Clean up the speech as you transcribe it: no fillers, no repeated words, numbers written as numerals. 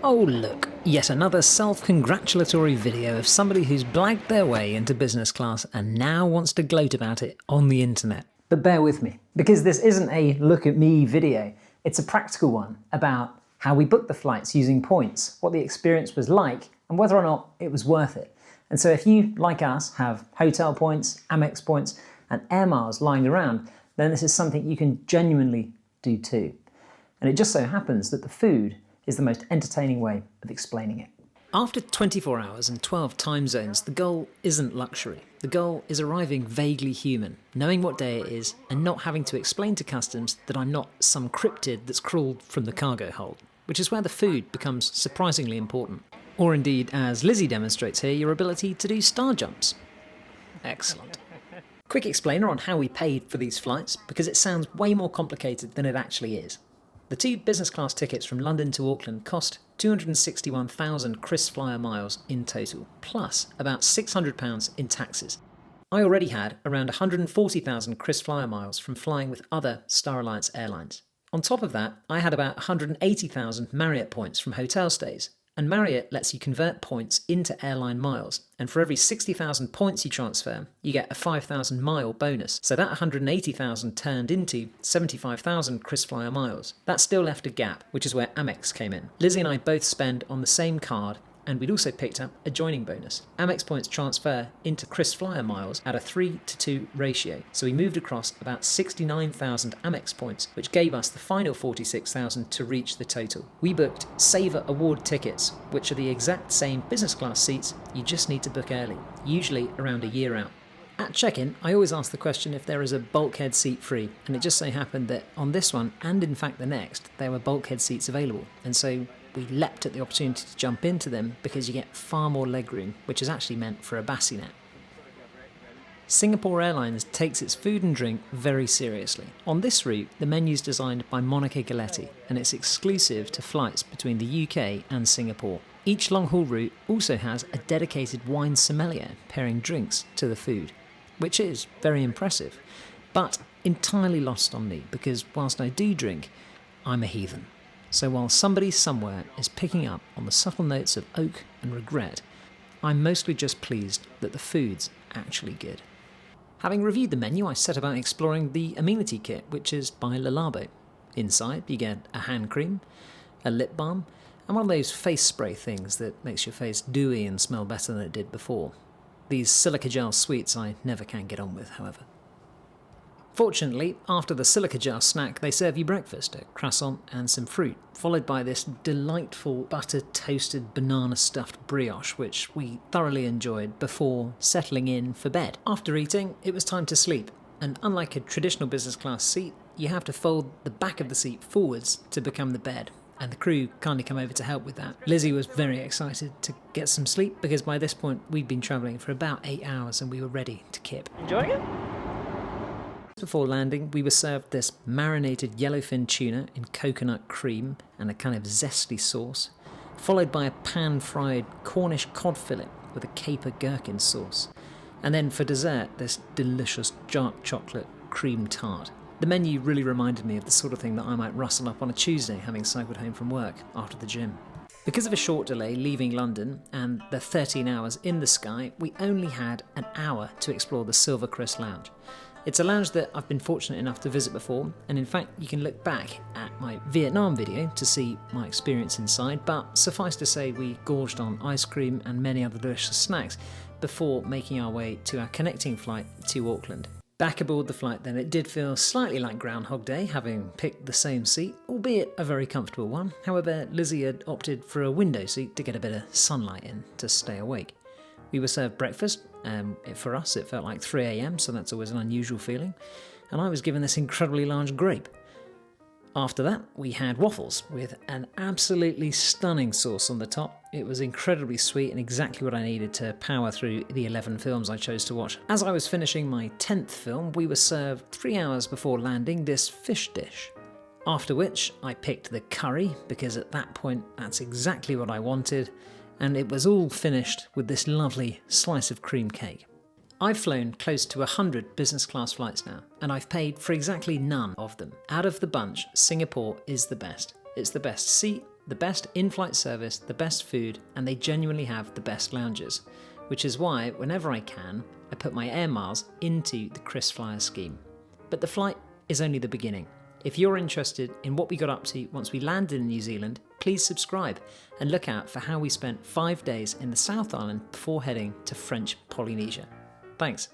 Oh look, yet another self-congratulatory video of somebody who's blagged their way into business class and now wants to gloat about it on the internet. But bear with me, because this isn't a look at me video, it's a practical one about how we booked the flights using points, what the experience was like, and whether or not it was worth it. And so if you, like us, have hotel points, Amex points, and air miles lying around, then this is something you can genuinely do too. And it just so happens that the food is the most entertaining way of explaining it. After 24 hours and 12 time zones, the goal isn't luxury. The goal is arriving vaguely human, knowing what day it is, and not having to explain to customs that I'm not some cryptid that's crawled from the cargo hold, which is where the food becomes surprisingly important. Or indeed, as Lizzie demonstrates here, your ability to do star jumps. Excellent. Quick explainer on how we paid for these flights, because it sounds way more complicated than it actually is. The 2 business class tickets from London to Auckland cost 261,000 KrisFlyer miles in total, plus about £600 in taxes. I already had around 140,000 KrisFlyer miles from flying with other Star Alliance airlines. On top of that, I had about 180,000 Marriott points from hotel stays, and Marriott lets you convert points into airline miles, and for every 60,000 points you transfer, you get a 5,000 mile bonus. So that 180,000 turned into 75,000 KrisFlyer miles. That still left a gap, which is where Amex came in. Lizzie and I both spend on the same card, and we'd also picked up a joining bonus. Amex points transfer into KrisFlyer miles at a 3:2 ratio, so we moved across about 69,000 Amex points, which gave us the final 46,000 to reach the total. We booked Saver Award tickets, which are the exact same business class seats, you just need to book early, usually around a year out. At check-in, I always ask the question if there is a bulkhead seat free, and it just so happened that on this one, and in fact the next, there were bulkhead seats available, and so we leapt at the opportunity to jump into them because you get far more legroom, which is actually meant for a bassinet. Singapore Airlines takes its food and drink very seriously. On this route, the menu's designed by Monica Galetti, and it's exclusive to flights between the UK and Singapore. Each long-haul route also has a dedicated wine sommelier pairing drinks to the food, which is very impressive, but entirely lost on me because whilst I do drink, I'm a heathen. So while somebody somewhere is picking up on the subtle notes of oak and regret, I'm mostly just pleased that the food's actually good. Having reviewed the menu, I set about exploring the amenity kit, which is by Le Labo. Inside, you get a hand cream, a lip balm, and one of those face spray things that makes your face dewy and smell better than it did before. These silica gel sweets I never can get on with, however. Fortunately, after the silica jar snack, they serve you breakfast, a croissant and some fruit, followed by this delightful butter-toasted banana-stuffed brioche, which we thoroughly enjoyed before settling in for bed. After eating, it was time to sleep, and unlike a traditional business class seat, you have to fold the back of the seat forwards to become the bed, and the crew kindly come over to help with that. Lizzie was very excited to get some sleep, because by this point we'd been travelling for about 8 hours and we were ready to kip. Enjoying it? Before landing, we were served this marinated yellowfin tuna in coconut cream and a kind of zesty sauce, followed by a pan-fried Cornish cod fillet with a caper gherkin sauce, and then for dessert, this delicious dark chocolate cream tart. The menu really reminded me of the sort of thing that I might rustle up on a Tuesday having cycled home from work after the gym. Because of a short delay leaving London and the 13 hours in the sky, we only had an hour to explore the Silver Crest Lounge. It's a lounge that I've been fortunate enough to visit before, and in fact you can look back at my Vietnam video to see my experience inside, but suffice to say we gorged on ice cream and many other delicious snacks before making our way to our connecting flight to Auckland. Back aboard the flight then, it did feel slightly like Groundhog Day, having picked the same seat, albeit a very comfortable one. However, Lizzie had opted for a window seat to get a bit of sunlight in to stay awake. We were served breakfast, for us it felt like 3 AM, so that's always an unusual feeling, and I was given this incredibly large grape. After that, we had waffles with an absolutely stunning sauce on the top. It was incredibly sweet and exactly what I needed to power through the 11 films I chose to watch. As I was finishing my 10th film, we were served 3 hours before landing this fish dish. After which, I picked the curry, because at that point, that's exactly what I wanted, and it was all finished with this lovely slice of cream cake. I've flown close to 100 business class flights now, and I've paid for exactly none of them. Out of the bunch, Singapore is the best. It's the best seat, the best in-flight service, the best food, and they genuinely have the best lounges, which is why, whenever I can, I put my air miles into the KrisFlyer scheme. But the flight is only the beginning. If you're interested in what we got up to once we landed in New Zealand, please subscribe and look out for how we spent 5 days in the South Island before heading to French Polynesia. Thanks.